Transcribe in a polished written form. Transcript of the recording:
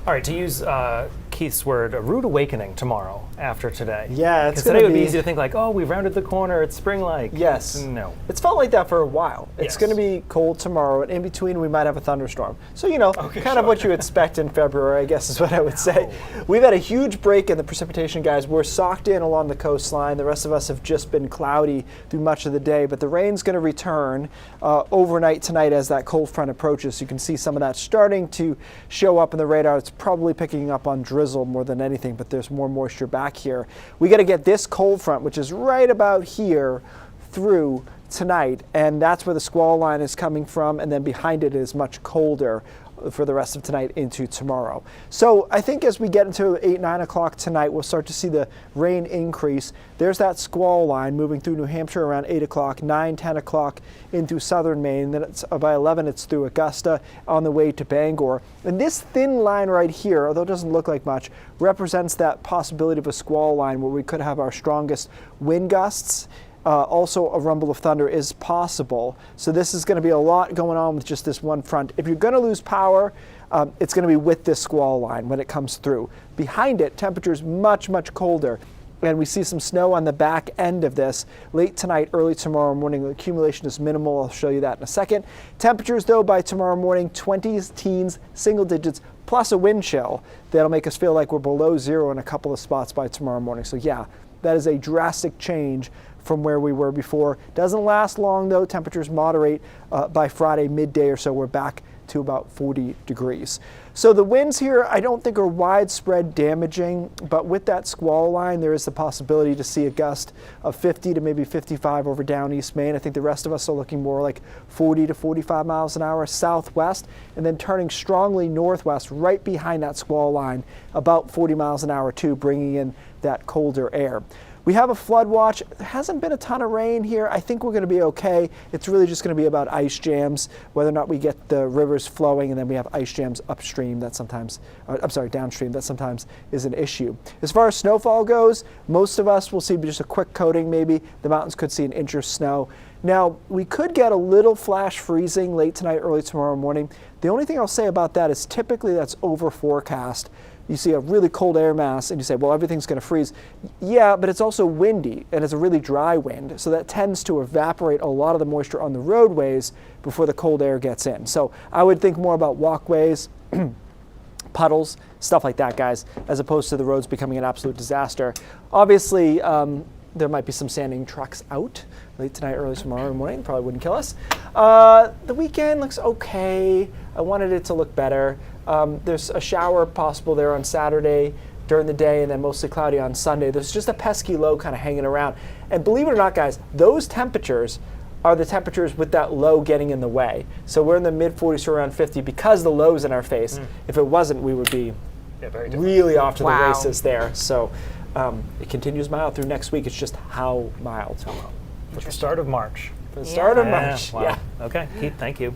All right, to use Keith's word, a rude awakening tomorrow after today. Yeah, it's because today would be be easy to think like, oh, we've rounded the corner, it's spring-like. Yes. No. It's felt like that for a while. It's Yes. going to be cold tomorrow, and in between we might have a thunderstorm. So, kind of sure. what you expect in February, I guess is what I would say. We've had a huge break in the precipitation, guys. We're socked in along the coastline. The rest of us have just been cloudy through much of the day, but the rain's going to return overnight tonight as that cold front approaches. You can see some of that starting to show up in the radar. It's probably picking up on drizzle more than anything, but there's more moisture back here. We got to get this cold front, which is right about here, through tonight, and that's where the squall line is coming from, and then behind it is much colder for the rest of tonight into tomorrow. So I think as we get into 8, 9 o'clock tonight, we'll start to see the rain increase. There's that squall line moving through New Hampshire around 8 o'clock, 9, 10 o'clock into southern Maine. Then it's by 11, it's through Augusta on the way to Bangor. And this thin line right here, although it doesn't look like much, represents that possibility of a squall line where we could have our strongest wind gusts. Also, a rumble of thunder is possible. So this is going to be a lot going on with just this one front. If you're going to lose power, it's going to be with this squall line when it comes through. Behind it, temperatures much, much colder. And we see some snow on the back end of this late tonight, early tomorrow morning. The accumulation is minimal. I'll show you that in a second. Temperatures, though, by tomorrow morning, 20s, teens, single digits, plus a wind chill. That'll make us feel like we're below zero in a couple of spots by tomorrow morning. So, yeah, that is a drastic change from where we were before. Doesn't last long, though. Temperatures moderate by Friday midday or so. We're back to about 40 degrees. So the winds here I don't think are widespread damaging, but with that squall line there is the possibility to see a gust of 50 to maybe 55 over down East Maine. I think the rest of us are looking more like 40 to 45 miles an hour southwest, and then turning strongly northwest right behind that squall line, about 40 miles an hour too, bringing in that colder air. We have a flood watch. There hasn't been a ton of rain here. I think we're going to be okay. It's really just going to be about ice jams, whether or not we get the rivers flowing, and then we have ice jams upstream that sometimes, downstream, that sometimes is an issue. As far as snowfall goes, most of us will see just a quick coating maybe. The mountains could see an inch of snow. Now, we could get a little flash freezing late tonight, early tomorrow morning. The only thing I'll say about that is typically that's over forecast. You see a really cold air mass and you say, well, everything's going to freeze. Yeah, but it's also windy and it's a really dry wind. So that tends to evaporate a lot of the moisture on the roadways before the cold air gets in. So I would think more about walkways, puddles, stuff like that, guys, as opposed to the roads becoming an absolute disaster. Obviously, there might be some sanding trucks out late tonight, early tomorrow morning. Probably wouldn't kill us. The weekend looks okay. I wanted it to look better. There's a shower possible there on Saturday during the day, and then mostly cloudy on Sunday. There's just a pesky low kind of hanging around. And believe it or not, guys, those temperatures are the temperatures with that low getting in the way. So we're in the mid-40s to around 50 because the low's in our face. If it wasn't, we would be really off to the races there. So it continues mild through next week. It's just how mild. For the start of March. For the start of March. Wow. Yeah. Okay, Keith, thank you.